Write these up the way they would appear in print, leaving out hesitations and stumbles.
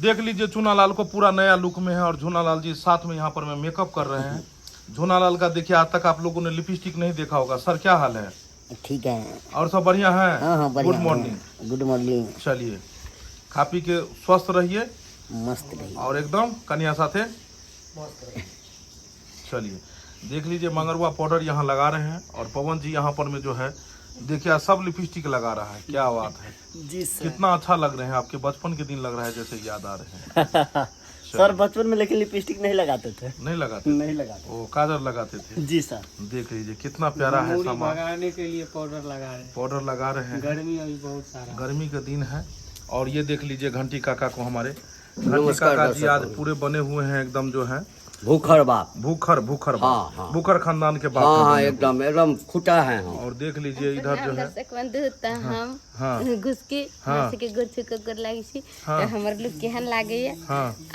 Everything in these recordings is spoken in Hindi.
देख लीजिए चूनालाल को पूरा नया लुक में है और चूनालाल जी साथ में यहाँ पर में मेकअप कर रहे हैं। चूनालाल का देखिए आज तक आप लोगों ने लिपस्टिक नहीं देखा होगा। सर क्या हाल है? ठीक है और सब बढ़िया है? हाँ गुड मॉर्निंग। Good morning. चलिए खा पी के स्वस्थ रहिए, मस्त रहिए और एकदम कन्या साथे चलिए। देख लीजिए मंगरुआ पाउडर यहाँ लगा रहे हैं और पवन जी यहाँ पर में जो है देखिए सब लिपस्टिक लगा रहा है। क्या बात है जी सर। कितना अच्छा लग रहे हैं। आपके बचपन के दिन लग रहा है जैसे याद आ रहे हैं। सर बचपन में लेकिन लिपस्टिक नहीं लगाते थे। नहीं लगाते? नहीं लगाते। वो काजल लगाते थे। जी सर। देख लीजिए कितना प्यारा है सामान। लगाने के लिए पाउडर लगा रहे हैं। पाउडर लगा रहे हैं। गर्मी अभी बहुत सारा, गर्मी का दिन है। और ये देख लीजिए घंटी काका को, हमारे घंटी काका जी आज पूरे बने हुए हैं एकदम जो है भूखर बाप। भूखर हाँ, हाँ। भूखर खानदान के बाप। हाँ एकदम एकदम खुटा है। और देख लीजिए इधर जो है हम घुस के के गोर छुक कर लागी छी तो हमर लोग केहन लागे है।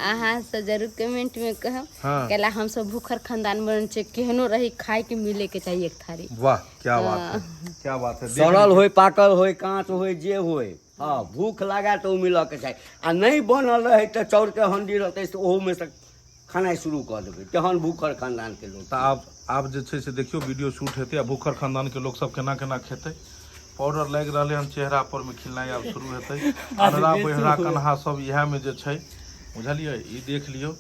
अहाँ से जरूर कमेंट में कहब केला हम सब भूखर खानदान बन छे, केहनो रही खाए के मिले के चाहिए एक थारी। वाह क्या बात है, क्या बात है। सड़ल होय पाकल होय कांच होय जे होय, हाँ भूख लगा तो मिल के चाहिए। आ नहीं बनल रहे तो चाउर के हंडी रहते तो ओहू में से खाना शुरू कर देवे। तेहन भूखर खानदान के लोग। तो आप जे छे से देखियो वीडियो शूट हेते आ भूखर खानदान के लोग सब केना केना खेते। पाउडर लग रहा है चेहरा पर में खिलनाई अब शुरू हेते। अनरा बहरा कन्हा सब इहा में जे छै बुझलिए। ई देख लियो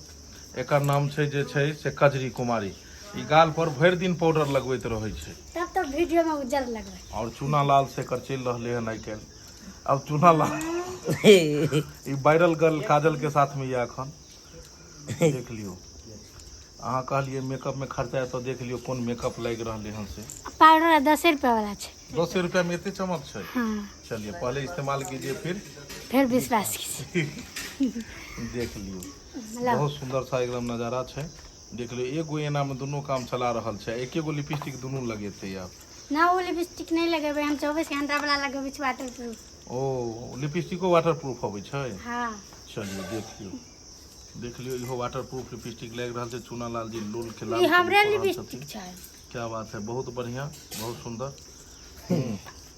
एकर नाम छै जे छै से कजरी कुमारी। ई गाल पर भरि दिन पाउडर लगबैत रहै छै तब तो वीडियो में उज्जर लगबै। और चूनालाल से कर चल रहले हन आई काल्हि। अब चूनालाल ई वायरल गर्ल काजल के साथ में ये अखन देख लियो। अहाँ कहलिए मेकअप में खर्चा है तो देख लियो कौन मेकअप लग रहा है से। पाउडर 10 रुपया वाला छै। 10 रुपया में इतने चमक छै। हाँ। चलिए पहले इस्तेमाल कीजिए फिर विश्वास कीजिए। देख लियो बहुत सुंदर सा एकदम नजारा छै। देख लियो एगो एना में दोनों काम चला रहल छै। एके गो लिपस्टिक दोनों लगेते आप ना। वो लिपस्टिक नहीं लगेबे हम 24 घंटा वाला लगेबे छै वाटरप्रूफ। ओ लिपस्टिको वाटरप्रूफ होबै छै। हां चलिए देख लियो इहो वाटरप्रूफ लिपस्टिक लग रहा है। चूनालाल जी लोल के लाल ई हमरे लिपस्टिक छै। क्या बात है, बहुत बढ़िया बहुत सुंदर।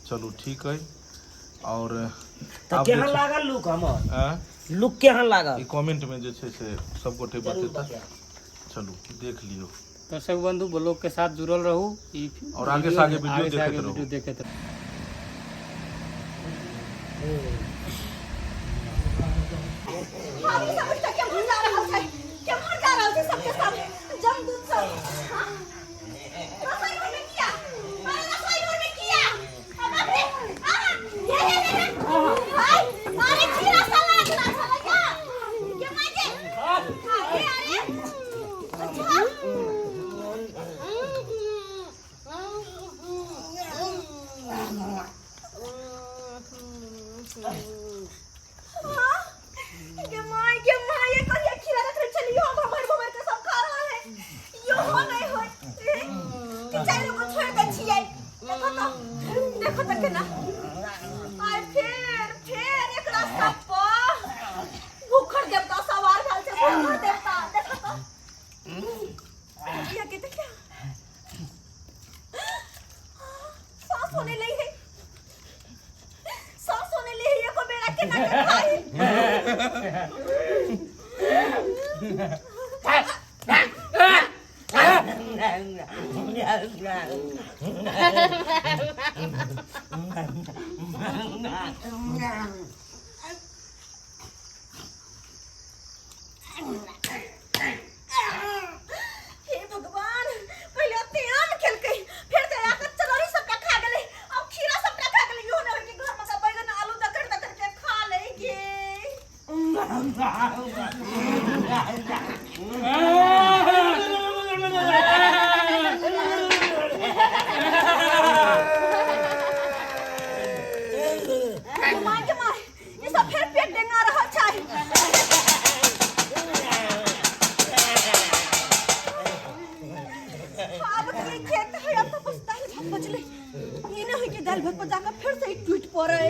चलो ठीक है। और तो केहन लागल लुक हमर? लुक केहन लागल? ई कमेंट में जे छै से सब गोटे बतेता। चलो देख लियो। दर्शक बंधु ब्लॉग के साथ जुड़ल रहू और आगे से आगे वीडियो देखते रहू। दाल भात पर जाकर फिर से एक ट्वीट पड़े।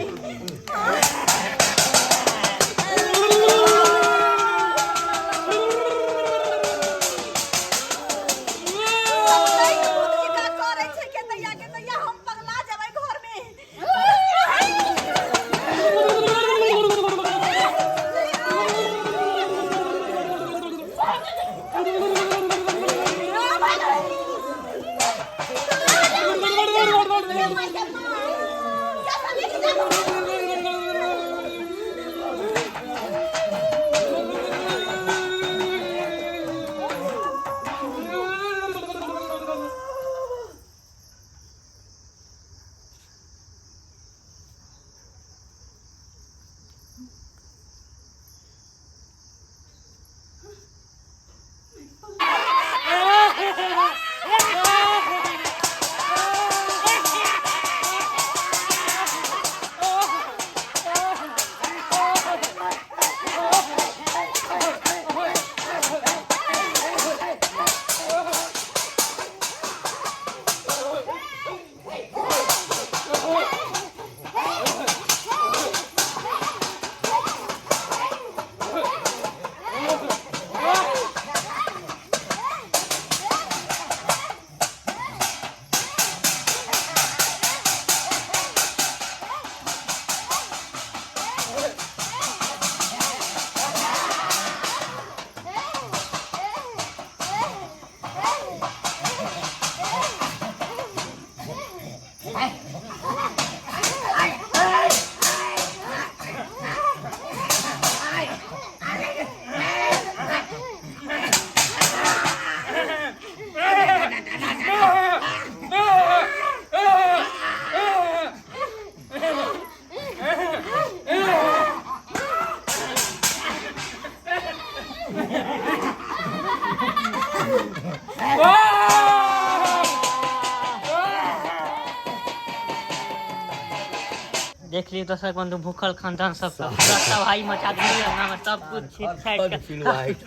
देख लिए दर्शक बंधु भूखल खानदान सब तबाही मचा दिए हमरा में सब कुछ छीट छाट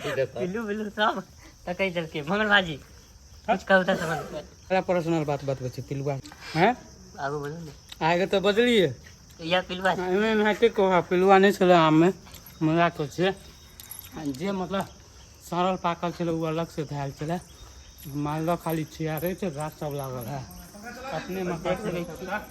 के पिल्लू बिल्लू सब तकई चल के मंगल भाजी कुछ कहता समझ बड़ा पर्सनल बात बतबै छी पिलुआ हैं आगू बोलो ने आगे तो बदलिए या पिलुआ एमे नाटे को पिलुआ नहीं छले आम में मजा तो छे जे मतलब सरल पाकल छले उ अलग से धायल छले मालदह खाली छियारे छे गाछ सब लागल है अपने में देख सकै छी